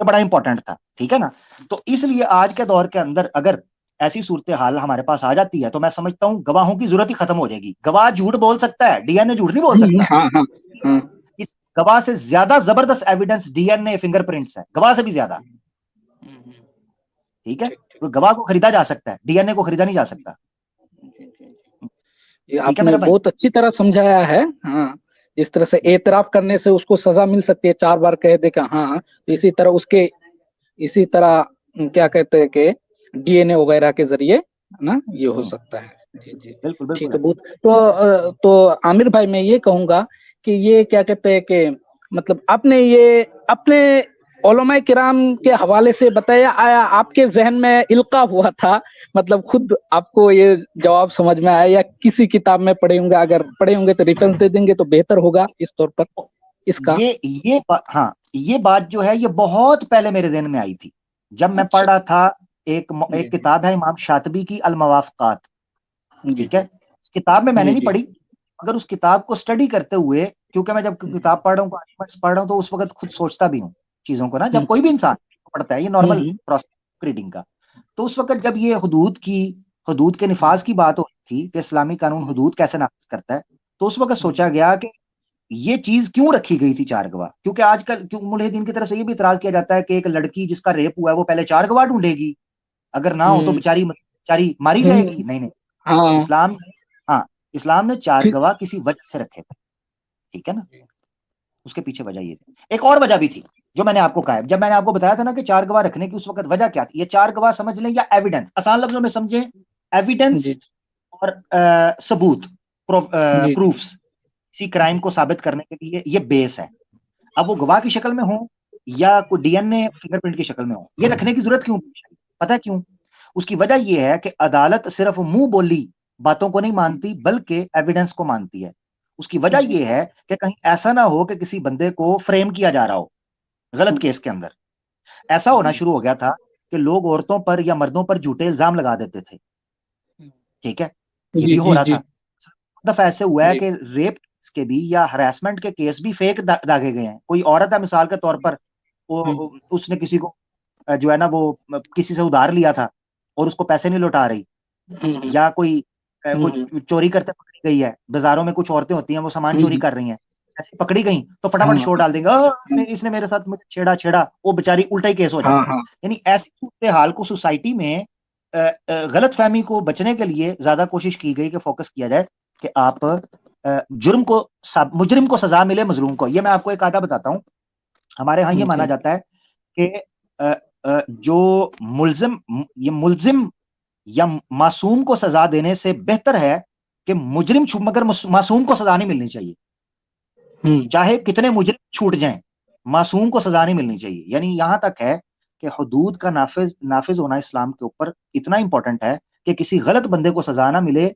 یہ بڑا امپورٹنٹ تھا، ٹھیک ہے نا. تو اس لیے آج کے دور کے اندر اگر ایسی صورتحال ہمارے پاس آ جاتی ہے تو میں سمجھتا ہوں گواہوں کی ضرورت ہی ختم ہو جائے گی. گواہ جھوٹ بول سکتا ہے، ڈی این اے جھوٹ نہیں بول سکتا. ہاں ہاں ہاں. اس گواہ سے زیادہ زبردست evidence D N a finger prints ہے، گواہ سے بھی زیادہ. ٹھیک ہے، گواہ کو خریدا جا سکتا ہے، ڈی این اے کو خریدا نہیں جا سکتا. یہ ٹھیک آپ ہے نے میرے بھائی. بہت اچھی طرح سمجھایا ہے. ہاں، جس طرح سے اعتراف کرنے سے اس کو سزا مل سکتی ہے، 4 بار کہہ دے کہ ہاں، اسی طرح اس کے اسی طرح کیا کہتے ہیں کہ ڈی این اے وغیرہ کے ذریعے نا یہ ہو سکتا ہے. جی جی بالکل ٹھیک بالکل. ہے. بہت تو عامر بھائی میں یہ کہوں گا کہ یہ کیا کہتے ہیں کہ مطلب آپ نے یہ اپنے علماء کرام کے حوالے سے بتایا، آیا آپ کے ذہن میں القا ہوا تھا، مطلب خود آپ کو یہ جواب سمجھ میں آیا، یا کسی کتاب میں پڑھے ہوں گے؟ اگر پڑھے ہوں گے تو ریفرنس دے دیں گے تو بہتر ہوگا اس طور پر اس کا. ہاں، یہ بات جو ہے یہ بہت پہلے میرے ذہن میں آئی تھی جب میں پڑھ رہا تھا. ایک کتاب ہے امام شاطبی کی الموافقات. ٹھیک ہے، اس کتاب میں نے نہیں پڑھی، مگر اس کتاب کو اسٹڈی کرتے ہوئے، کیونکہ میں جب کتاب پڑھ رہا ہوں پڑھ رہا ہوں تو اس وقت خود سوچتا بھی ہوں چیزوں کو نا، جب کوئی بھی انسان پڑھتا ہے، یہ نارمل پروسیس ریڈنگ کا. تو اس وقت جب یہ حدود کے نفاذ کی بات ہوئی تھی کہ اسلامی قانون حدود کیسے نافذ کرتا ہے، تو اس وقت سوچا گیا کہ یہ چیز کیوں رکھی گئی تھی 4 گواہ. کیونکہ آج کل ملحدین کی طرف سے یہ بھی اعتراض کیا جاتا ہے کہ ایک لڑکی جس کا ریپ ہوا ہے وہ پہلے 4 گواہ ڈھونڈے گی، اگر نہ ہو تو بیچاری ماری جائے گی. نہیں، اسلام نے 4 گواہ کسی وجہ سے رکھے تھے. ٹھیک ہے نا، اس کے پیچھے وجہ یہ تھی. ایک اور وجہ بھی تھی جو میں نے آپ کو کہا، جب میں نے آپ کو بتایا تھا نا کہ 4 گواہ رکھنے کی اس وقت وجہ کیا تھی. یہ 4 گواہ سمجھ لیں یا ایویڈنس، آسان لفظوں میں سمجھیں، ایویڈنس اور ثبوت، پروفس کسی کرائم کو ثابت کرنے کے لیے یہ بیس ہے. اب وہ گواہ کی شکل میں ہوں یا کوئی D N a finger print کی شکل میں ہوں، یہ رکھنے کی ضرورت کیوں پوچھی؟ پتہ کیوں؟ اس کی وجہ یہ ہے کہ عدالت صرف منہ بولی باتوں کو نہیں مانتی بلکہ ایویڈنس کو مانتی ہے. اس کی وجہ یہ ہے کہ کہیں ایسا نہ ہو کہ کسی بندے کو فریم کیا جا رہا ہو غلط کیس کے اندر. ایسا ہونا شروع ہو گیا تھا کہ لوگ عورتوں پر یا مردوں پر جھوٹے الزام لگا دیتے تھے. ٹھیک ہے، یہ بھی ہو رہا تھا. دفعہ ایسے ہوا ہے کہ ریپ کے بھی یا ہراسمنٹ کے کیس بھی فیک داغے گئے ہیں. کوئی عورت ہے مثال کے طور پر، اس نے کسی کو جو ہے نا وہ کسی سے ادھار لیا تھا اور اس کو پیسے نہیں لوٹا رہی، یا کوئی چوری کرتے پکڑی گئی ہے. بازاروں میں کچھ عورتیں ہوتی ہیں وہ سامان چوری کر رہی ہیں، ایسے پکڑی گئی تو فٹافٹ شو ڈال دیں گے اس نے میرے ساتھ چھیڑا، وہ بیچاری الٹا ہی کیس ہو جاتا ہے. یعنی ایسی صورتحال کو سوسائٹی میں غلط فہمی کو بچنے کے لیے زیادہ کوشش کی گئی کہ فوکس کیا جائے کہ آپ مجرم کو سزا ملے مظلوم کو. یہ میں آپ کو ایک قاعدہ بتاتا ہوں. ہمارے ہاں یہ مانا جاتا ہے کہ جو ملزم یا معصوم کو سزا دینے سے بہتر ہے کہ مجرم مگر معصوم کو سزا نہیں ملنی چاہیے. چاہے کتنے مجرم چھوٹ جائیں، معصوم کو سزا نہیں ملنی چاہیے. یعنی یہاں تک ہے کہ حدود کا نافذ ہونا اسلام کے اوپر اتنا امپورٹنٹ ہے کہ کسی غلط بندے کو سزا نہ ملے،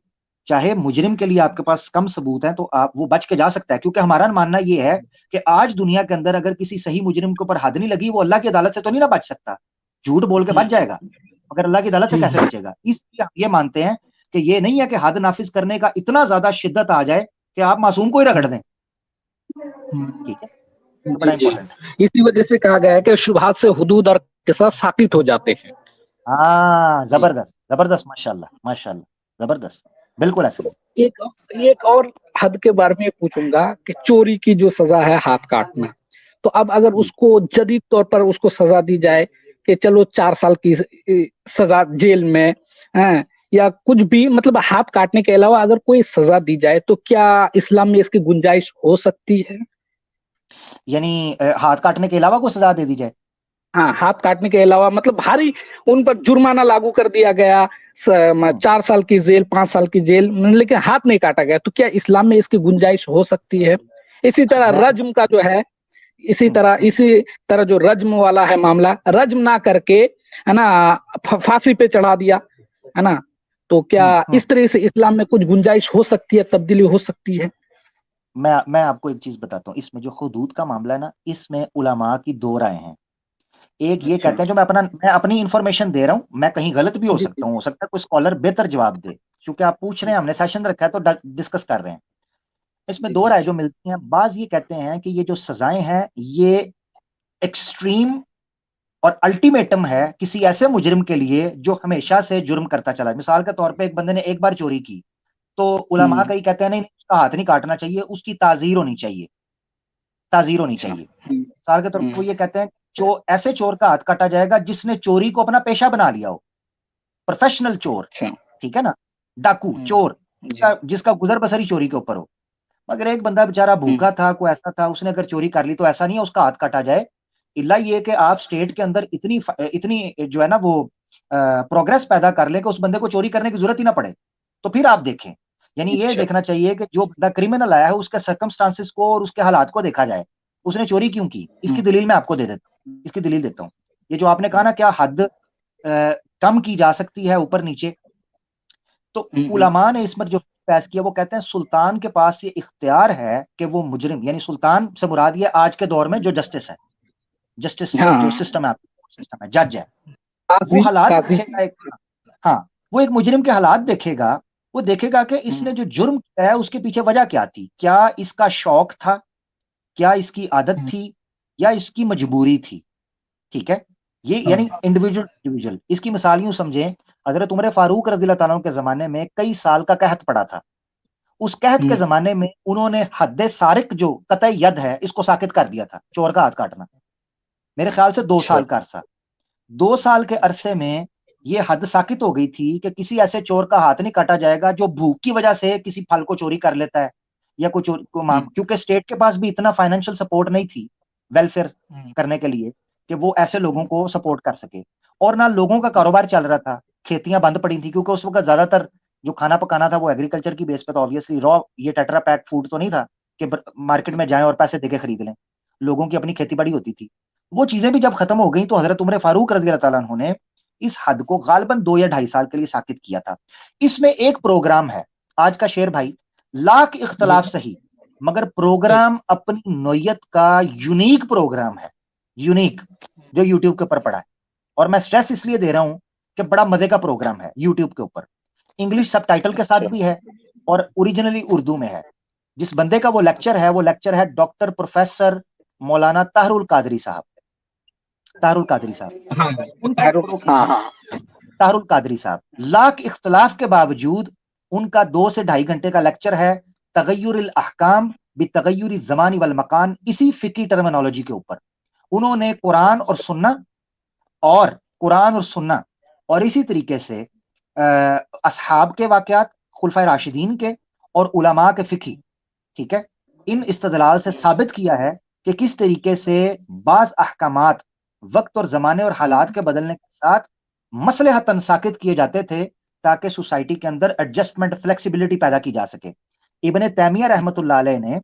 چاہے مجرم کے لیے آپ کے پاس کم ثبوت ہیں تو وہ بچ کے جا سکتا ہے. کیونکہ ہمارا ماننا یہ ہے کہ آج دنیا کے اندر اگر کسی صحیح مجرم کے اوپر حد نہیں لگی، وہ اللہ کی عدالت سے تو نہیں نہ بچ سکتا. جھوٹ بول کے بچ جائے گا مگر اللہ کی عدالت سے کیسے بچے گا؟ اس لیے ہم یہ مانتے ہیں کہ یہ نہیں ہے کہ حد نافذ کرنے کا اتنا زیادہ شدت آ جائے کہ آپ معصوم کو ہی رگڑ دیں. ٹھیک ہے، بڑا امپورٹنٹ ہے. اسی وجہ سے کہا گیا ہے کہ شبہات سے حدود اور قصاص ثابت ہو جاتے ہیں. ہاں، زبردست، ماشاءاللہ، زبردست، بالکل ایسے ہی. ایک اور حد کے بارے میں پوچھوں گا کہ چوری کی جو سزا ہے ہاتھ کاٹنا، تو اب اگر اس کو جدید طور پر اس کو سزا دی جائے کہ چلو 4 سال کی سزا جیل میں یا کچھ بھی، مطلب ہاتھ کاٹنے کے علاوہ اگر کوئی سزا دی جائے تو کیا اسلام میں اس کی گنجائش ہو سکتی ہے؟ یعنی ہاتھ کاٹنے کے علاوہ کوئی سزا دے دی جائے؟ ہاں، ہاتھ کاٹنے کے علاوہ مطلب بھاری ان پر جرمانہ لاگو کر دیا گیا، 4 سال کی جیل، 5 سال کی جیل، لیکن ہاتھ نہیں کاٹا گیا، تو کیا اسلام میں اس کی گنجائش ہو سکتی ہے؟ اسی طرح رجم کا جو ہے، اسی طرح جو رجم والا ہے معاملہ، رجم نہ کر کے ہے نا پھانسی پہ چڑھا دیا ہے نا، تو کیا اس طرح سے اسلام میں کچھ گنجائش ہو سکتی ہے، تبدیلی ہو سکتی ہے؟ میں آپ کو ایک چیز بتاتا ہوں. اس میں جو حدود کا معاملہ ہے نا، اس میں علماء کی 2 رائے ہیں. ایک یہ کہتے ہیں، جو میں اپنی انفارمیشن دے رہا ہوں، میں کہیں غلط بھی ہو سکتا ہوں، ہو سکتا ہے کوئی اسکالر بہتر جواب دے، کیونکہ آپ پوچھ رہے ہیں، ہم نے سیشن رکھا ہے تو ڈسکس کر رہے ہیں. اس میں 2 رائے جو ملتی ہیں. بعض یہ کہتے ہیں کہ یہ جو سزائیں ہیں یہ ایکسٹریم اور الٹیمیٹم ہے کسی ایسے مجرم کے لیے جو ہمیشہ سے جرم کرتا چلا. مثال کے طور پہ ایک بندے نے ایک بار چوری کی تو علماء کئی کہتے ہیں نہیں اس کا ہاتھ نہیں کاٹنا چاہیے, اس کی تعزیر ہونی چاہیے, تعزیر ہونی چاہیے. مثال کے طور پر وہ یہ کہتے ہیں ایسے چور کا ہاتھ کاٹا جائے گا جس نے چوری کو اپنا پیشہ بنا لیا ہو, پروفیشنل چور, ٹھیک ہے نا, ڈاکو چور جس کا گزر بسر ہی چوری کے اوپر ہو. مگر ایک بندہ بےچارا بھوکا تھا, کوئی ایسا تھا, اس نے اگر چوری کر لی تو ایسا نہیں ہے اس کا ہاتھ کاٹا جائے, اللہ یہ کہ آپ سٹیٹ کے اندر اتنی جو ہے نا وہ پروگرس پیدا کر لیں کہ اس بندے کو چوری کرنے کی ضرورت ہی نہ پڑے, تو پھر آپ دیکھیں. یعنی یہ دیکھنا چاہیے کہ جو بندہ کرمنل آیا ہے اس کے سرکمسٹانسز کو اور اس کے حالات کو دیکھا جائے, اس نے چوری کیوں کی, اس کی دلیل میں آپ کو دے دیتا ہوں, اس کی دلیل دیتا ہوں. یہ جو آپ نے کہا نا کیا حد کم کی جا سکتی ہے اوپر نیچے, تو علماء نے اس پر جو پیش کیا وہ کہتے ہیں سلطان کے پاس یہ اختیار ہے کہ وہ مجرم, یعنی سلطان سے مراد یہ آج کے دور میں جو جسٹس ہے, جسٹس جو سسٹم ہے, سسٹم ہے, جج ہے, وہ حالات دیکھے گا, ہاں وہ ایک مجرم کے حالات دیکھے گا, وہ دیکھے گا کہ اس نے جو جرم کیا ہے اس کے پیچھے وجہ کیا تھی, کیا اس کا شوق تھا, کیا اس کی عادت تھی, یا اس کی مجبوری تھی. ٹھیک ہے, یہ یعنی انڈیویجول. اس کی مثال یوں سمجھیں, حضرت عمر فاروق رضی اللہ تعالیٰ عنہ کے زمانے میں کئی سال کا قحط پڑا تھا. اس قحط کے زمانے میں انہوں نے حد سارق جو قطع ید ہے اس کو ساقط کر دیا تھا, چور کا ہاتھ کاٹنا, میرے خیال سے 2 سال کا عرصہ. 2 سال کے عرصے میں یہ حد ساقط ہو گئی تھی کہ کسی ایسے چور کا ہاتھ نہیں کاٹا جائے گا جو بھوک کی وجہ سے کسی پھل کو چوری کر لیتا ہے, یا کوئی کیونکہ اسٹیٹ کے پاس بھی اتنا فائنینشل سپورٹ نہیں تھی ویلفیئر کرنے کے لیے کہ وہ ایسے لوگوں کو سپورٹ کر سکے, اور نہ لوگوں کا کاروبار چل رہا تھا, کھیتیاں بند پڑی تھی, کیونکہ اس وقت زیادہ تر جو کھانا پکانا تھا وہ ایگریکلچر کی بیس پہ تھا, آبویسلی را یہ ٹیٹرا پیک فوڈ تو نہیں تھا کہ مارکیٹ میں جائیں اور پیسے دے کے خرید لیں, لوگوں کی اپنی کھیتی باڑی ہوتی تھی. وہ چیزیں بھی جب ختم ہو گئیں تو حضرت عمر فاروق رضی اللہ تعالیٰ عنہ نے اس حد کو غالباً 2 یا 2.5 سال کے لیے ساقط کیا تھا. اس میں ایک پروگرام ہے, آج کا شعر بھائی, لاکھ اختلاف صحیح مگر پروگرام اپنی نوعیت کا یونیک پروگرام ہے, یونیک, جو یوٹیوب کے اوپر پڑا ہے. اور میں سٹریس اس لیے دے رہا ہوں کہ بڑا مزے کا پروگرام ہے یوٹیوب کے اوپر, انگلش سب ٹائٹل کے ساتھ بھی ہے اور اوریجنلی اردو میں ہے. جس بندے کا وہ لیکچر ہے ڈاکٹر پروفیسر مولانا طاہر القادری صاحب, طاہر القادری صاحب, طاہر القادری صاحب. لاکھ اختلاف کے باوجود ان کا 2 سے 2.5 گھنٹے کا لیکچر ہے تغیر الاحکام بتغیر الزمان والمکان, اسی فقہی ٹرمینالوجی کے اوپر. انہوں نے قرآن اور سنہ اور اسی طریقے سے اصحاب کے واقعات, خلفائے راشدین کے اور علماء کے فقہی, ٹھیک ہے, ان استدلال سے ثابت کیا ہے کہ کس طریقے سے بعض احکامات وقت اور زمانے اور حالات کے بدلنے کے ساتھ مصلحتاً ساقط کیے جاتے تھے تاکہ سوسائٹی کے اندر ایڈجسٹمنٹ, فلیکسیبلٹی پیدا کی جا سکے. ابن تیمیہ رحمۃ اللہ علیہ نے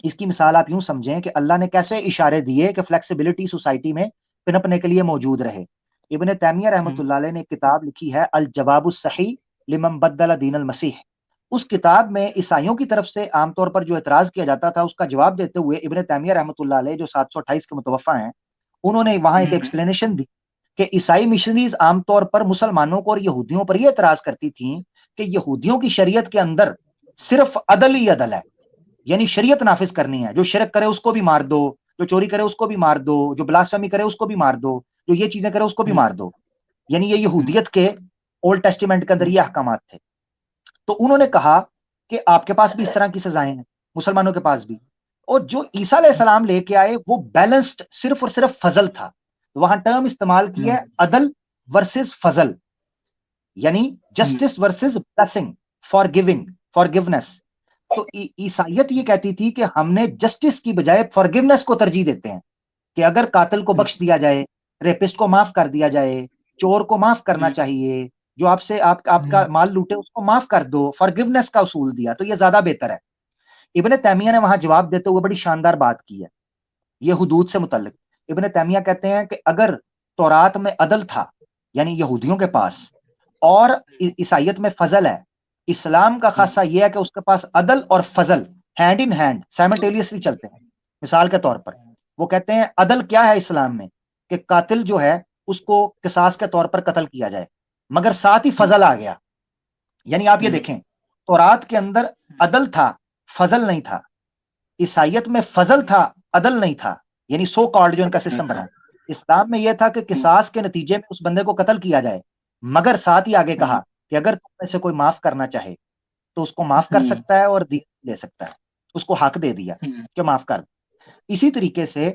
اس کی مثال آپ یوں سمجھیں کہ اللہ نے کیسے اشارے دیے کہ فلیکسیبلٹی سوسائٹی میں پنپنے کے لیے موجود رہے. ابن تیمیہ رحمۃ اللہ علیہ نے ایک کتاب لکھی ہے الجواب الصحیح لمن بدل دین المسیح. اس کتاب میں عیسائیوں کی طرف سے عام طور پر جو اعتراض کیا جاتا تھا اس کا جواب دیتے ہوئے ابن تیمیہ رحمۃ اللہ علیہ جو 728 کے متوفہ ہیں, انہوں نے وہاں ایک ایکسپلینیشن دی کہ عیسائی مشنریز عام طور پر مسلمانوں کو اور یہودیوں پر یہ اعتراض کرتی تھیں کہ یہودیوں کی شریعت کے اندر صرف عدل ہی عدل ہے, یعنی شریعت نافذ کرنی ہے, جو شرک کرے اس کو بھی مار دو, جو چوری کرے اس کو بھی مار دو, جو بلاسفیمی کرے اس کو بھی مار دو, جو یہ چیزیں کرے اس کو بھی مار دو. یعنی یہ یہودیت کے اولڈ ٹیسٹیمنٹ کے اندر یہ احکامات تھے. تو انہوں نے کہا کہ آپ کے پاس بھی اس طرح کی سزائیں ہیں, مسلمانوں کے پاس بھی, اور جو عیسیٰ علیہ السلام لے کے آئے وہ بیلنسڈ صرف اور صرف فضل تھا. وہاں ٹرم استعمال کیا ہے عدل ورسز فضل, یعنی جسٹس ورسز بلیسنگ, فارگیونیس. تو عیسائیت یہ کہتی تھی کہ ہم نے جسٹس کی بجائے فارگیونیس کو ترجیح دیتے ہیں, کہ اگر قاتل کو بخش دیا جائے, ریپسٹ کو معاف کر دیا جائے, چور کو معاف کرنا چاہیے, جو آپ سے آپ کا مال لوٹے اس کو معاف کر دو, فارگیونیس کا اصول دیا, تو یہ زیادہ بہتر ہے. ابن تیمیہ نے وہاں جواب دیتے ہوئے بڑی شاندار بات کی ہے یہ حدود سے متعلق. ابن تیمیہ کہتے ہیں کہ اگر تورات میں عدل تھا, یعنی یہودیوں کے پاس, اور عیسائیت میں فضل ہے, اسلام کا خاصہ یہ ہے کہ اس کے پاس عدل اور فضل ہینڈ ان ہینڈ سائملٹینیسلی چلتے ہیں. مثال کے طور پر وہ کہتے ہیں عدل کیا ہے اسلام میں, کہ قاتل جو ہے اس کو قصاص کے طور پر قتل کیا جائے, مگر ساتھ ہی فضل آ گیا. یعنی آپ یہ دیکھیں تورات کے اندر عدل تھا, فضل نہیں تھا. عیسائیت میں فضل تھا, عدل نہیں تھا, یعنی سو کالڈ جو ان کا سسٹم بنا. اسلام میں یہ تھا کہ قصاص کے نتیجے میں اس بندے کو قتل کیا جائے، مگر ساتھ ہی آگے کہا کہ اگر تم میں سے کوئی معاف کرنا چاہے تو اس کو معاف کر سکتا ہے اور دیت لے سکتا ہے، اس کو حق دے دیا کہ معاف کر دے۔ اسی طریقے سے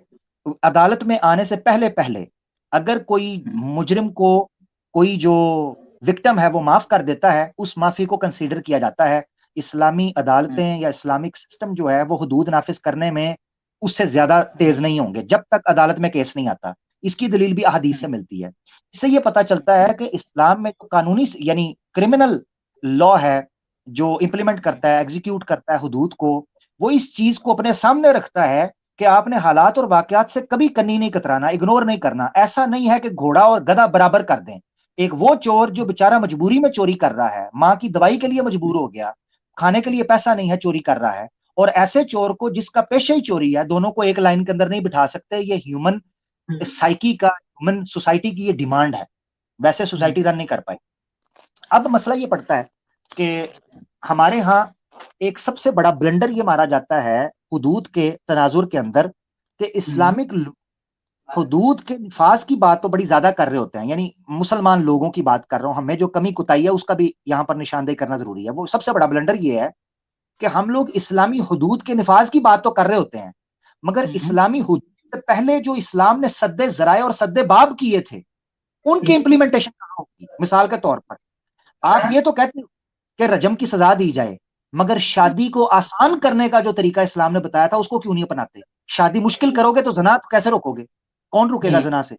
عدالت میں آنے سے پہلے اگر کوئی مجرم کو کوئی جو وکٹم ہے وہ معاف کر دیتا ہے، اس معافی کو کنسیڈر کیا جاتا ہے۔ اسلامی عدالتیں یا اسلامک سسٹم جو ہے وہ حدود نافذ کرنے میں اس سے زیادہ تیز نہیں ہوں گے جب تک عدالت میں کیس نہیں آتا۔ اس کی دلیل بھی احادیث سے ملتی ہے۔ اس سے یہ پتا چلتا ہے کہ اسلام میں جو قانونی یعنی کرمنل لا ہے جو امپلیمنٹ کرتا ہے، ایگزیکیوٹ کرتا ہے حدود کو، وہ اس چیز کو اپنے سامنے رکھتا ہے کہ آپ نے حالات اور واقعات سے کبھی کنی نہیں کترانا، اگنور نہیں کرنا۔ ایسا نہیں ہے کہ گھوڑا اور گدھا برابر کر دیں۔ ایک وہ چور جو بیچارہ مجبوری میں چوری کر رہا ہے، ماں کی دوائی کے لیے مجبور ہو گیا، کھانے کے لیے پیسہ نہیں ہے، چوری کر رہا ہے، اور ایسے چور کو جس کا پیشہ ہی چوری ہے، دونوں کو ایک لائن کے اندر نہیں بٹھا سکتے۔ یہ ہیومن سائیکی کا، ہیومن سوسائٹی کی یہ ڈیمانڈ ہے، ویسے سوسائٹی رن نہیں کر پائی۔ اب مسئلہ یہ پڑتا ہے کہ ہمارے ہاں ایک سب سے بڑا بلنڈر یہ مارا جاتا ہے حدود کے تناظر کے اندر کہ اسلامک حدود کے نفاذ کی بات تو بڑی زیادہ کر رہے ہوتے ہیں، یعنی مسلمان لوگوں کی بات کر رہا ہوں، ہمیں جو کمی کوتاہی ہے اس کا بھی یہاں پر نشاندہی کرنا ضروری ہے۔ وہ سب سے بڑا بلنڈر یہ ہے کہ ہم لوگ اسلامی حدود کے نفاذ کی بات تو کر رہے ہوتے ہیں، مگر اسلامی حدود سے پہلے جو اسلام نے سد ذرائع اور سد باب کیے تھے ان کی امپلیمنٹیشن کہاں ہوگی؟ مثال کے طور پر آپ یہ تو کہتے ہیں کہ رجم کی سزا دی جائے، مگر شادی کو آسان کرنے کا جو طریقہ اسلام نے بتایا تھا اس کو کیوں نہیں اپناتے؟ شادی مشکل کرو گے تو زنا کیسے روکو گے؟ کون رکے گا زنا سے؟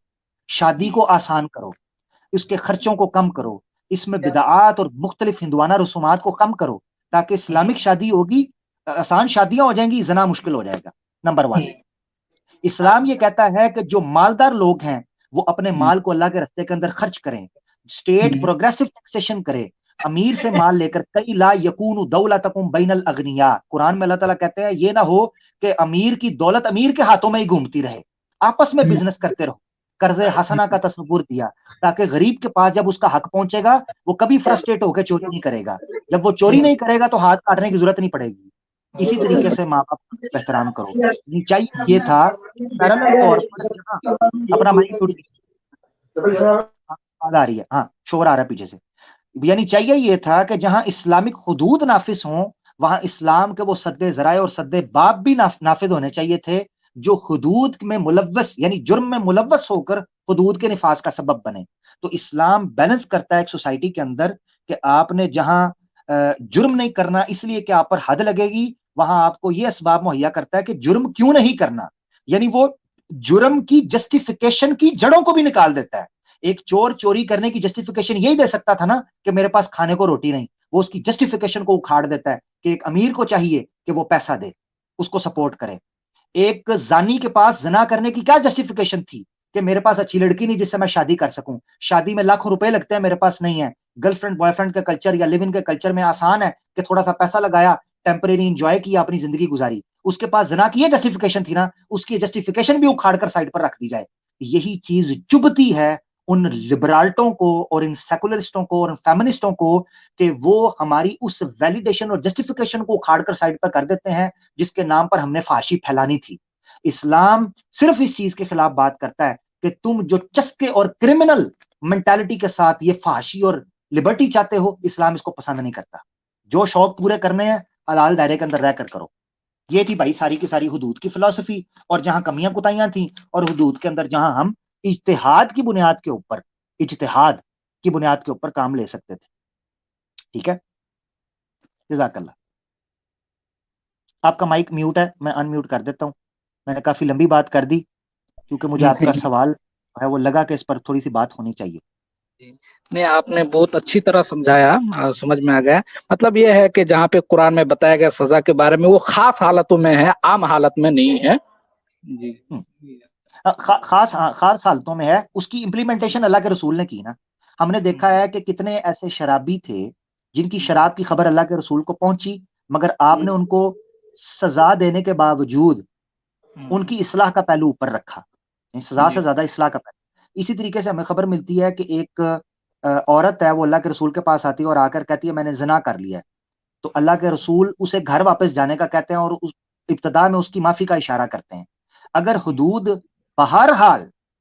شادی کو آسان کرو، اس کے خرچوں کو کم کرو، اس میں بدعات اور مختلف ہندوانہ رسومات کو کم کرو، تاکہ اسلامک شادی ہوگی، آسان شادیاں ہو جائیں گی، زنا مشکل ہو جائے گا۔ نمبر 1، اسلام یہ کہتا ہے کہ جو مالدار لوگ ہیں وہ اپنے مال کو اللہ کے رستے کے اندر خرچ کریں، اسٹیٹ پروگریسو ٹیکسیشن کرے، امیر سے مال لے کر کئی لا یکون دولتکم بین الاغنیاء۔ قرآن میں اللہ تعالیٰ کہتے ہیں یہ نہ ہو کہ امیر کی دولت امیر کے ہاتھوں میں ہی گھومتی رہے، آپس میں بزنس کرتے رہو۔ قرض حسنہ کا تصور دیا تاکہ غریب کے پاس جب اس کا حق پہنچے گا وہ کبھی فرسٹریٹ ہو کے چوری نہیں کرے گا، جب وہ چوری نہیں کرے گا تو ہاتھ کاٹنے کی ضرورت نہیں پڑے گی۔ اسی طریقے سے ماں باپ کا احترام کرو۔ چاہیے یہ تھا پیرالل طور پر اپنا مائک آ رہی ہے، ہاں شور آ رہا ہے پیچھے سے، یعنی چاہیے یہ تھا کہ جہاں اسلامک حدود نافذ ہوں وہاں اسلام کے وہ سد ذرائع اور سد باب بھی نافذ ہونے چاہیے تھے جو حدود میں ملوث یعنی جرم میں ملوث ہو کر حدود کے نفاذ کا سبب بنے۔ تو اسلام بیلنس کرتا ہے ایک سوسائٹی کے اندر کہ آپ نے جہاں جرم نہیں کرنا اس لیے کہ آپ پر حد لگے گی، وہاں آپ کو یہ اسباب مہیا کرتا ہے کہ جرم کیوں نہیں کرنا، یعنی وہ جرم کی جسٹیفیکیشن کی جڑوں کو بھی نکال دیتا ہے۔ ایک چور چوری کرنے کی جسٹیفیکیشن یہی دے سکتا تھا نا کہ میرے پاس کھانے کو روٹی نہیں، وہ اس کی جسٹیفیکیشن کو اکھاڑ دیتا ہے کہ ایک امیر کو چاہیے کہ وہ پیسہ دے، اس کو سپورٹ کرے۔ ایک زانی کے پاس زنا کرنے کی کیا جسٹیفیکیشن تھی کہ میرے پاس اچھی لڑکی نہیں جس سے میں شادی کر سکوں، شادی میں لاکھوں روپے لگتے ہیں، میرے پاس نہیں ہے۔ گرل فرینڈ بوائے فرینڈ کے کلچر یا لیو ان کے کلچر میں آسان ہے کہ تھوڑا سا پیسہ لگایا، ٹیمپریری انجوائے کیا، اپنی زندگی گزاری۔ اس کے پاس زنا کی یہ جسٹیفیکیشن تھی نا، اس کی جسٹیفیکیشن بھی اکھاڑ کر سائڈ پر رکھ دی جائے۔ یہی چیز چبھتی ہے ان لبرالٹوں کو اور ان سیکولرسٹوں کو اور ان فیمنسٹوں کو کہ وہ ہماری اس ویلیڈیشن اور جسٹیفیکیشن کو اکھاڑ کر سائڈ پر کر دیتے ہیں جس کے نام پر ہم نے فحاشی پھیلانی تھی۔ اسلام صرف اس چیز کے خلاف بات کرتا ہے کہ تم جو چسکے اور کرمنل مینٹالٹی کے ساتھ یہ فحاشی اور لبرٹی چاہتے ہو، اسلام اس کو پسند نہیں کرتا۔ جو شوق پورے کرنے ہیں حلال دائرے کے اندر رہ کر کرو۔ یہ تھی بھائی ساری کی ساری حدود کی فلسفی، اور جہاں کمیاں کوتاہیاں تھیں اور حدود کے اندر جہاں ہم اجتہاد کی بنیاد کے اوپر کام لے سکتے تھے۔ ٹھیک ہے، جزاک اللہ۔ آپ کا مائک میوٹ ہے، میں ان میوٹ کر دیتا ہوں۔ میں نے کافی لمبی بات کر دی کیونکہ مجھے آپ کا سوال ہے وہ لگا کہ اس پر تھوڑی سی بات ہونی چاہیے۔ نہیں، آپ نے بہت اچھی طرح سمجھایا، سمجھ میں آ گیا۔ مطلب یہ ہے کہ جہاں پہ قرآن میں بتایا گیا سزا کے بارے میں وہ خاص حالتوں میں ہے، عام حالت میں نہیں ہے۔ جی، خاص حالتوں میں ہے، اس کی امپلیمنٹیشن اللہ کے رسول نے کی نا۔ ہم نے دیکھا ہے کہ کتنے ایسے شرابی تھے جن کی شراب کی خبر اللہ کے رسول کو پہنچی، مگر آپ نے ان کو سزا دینے کے باوجود ان کی اصلاح کا پہلو اوپر رکھا، سزا سے زیادہ اصلاح کا پہلو۔ اسی طریقے سے ہمیں خبر ملتی ہے کہ ایک عورت ہے وہ اللہ کے رسول کے پاس آتی ہے اور آ کر کہتی ہے میں نے زنا کر لیا ہے، تو اللہ کے رسول اسے گھر واپس جانے کا کہتے ہیں اور ابتدا میں اس کی معافی کا اشارہ کرتے ہیں۔ اگر حدود بہرحال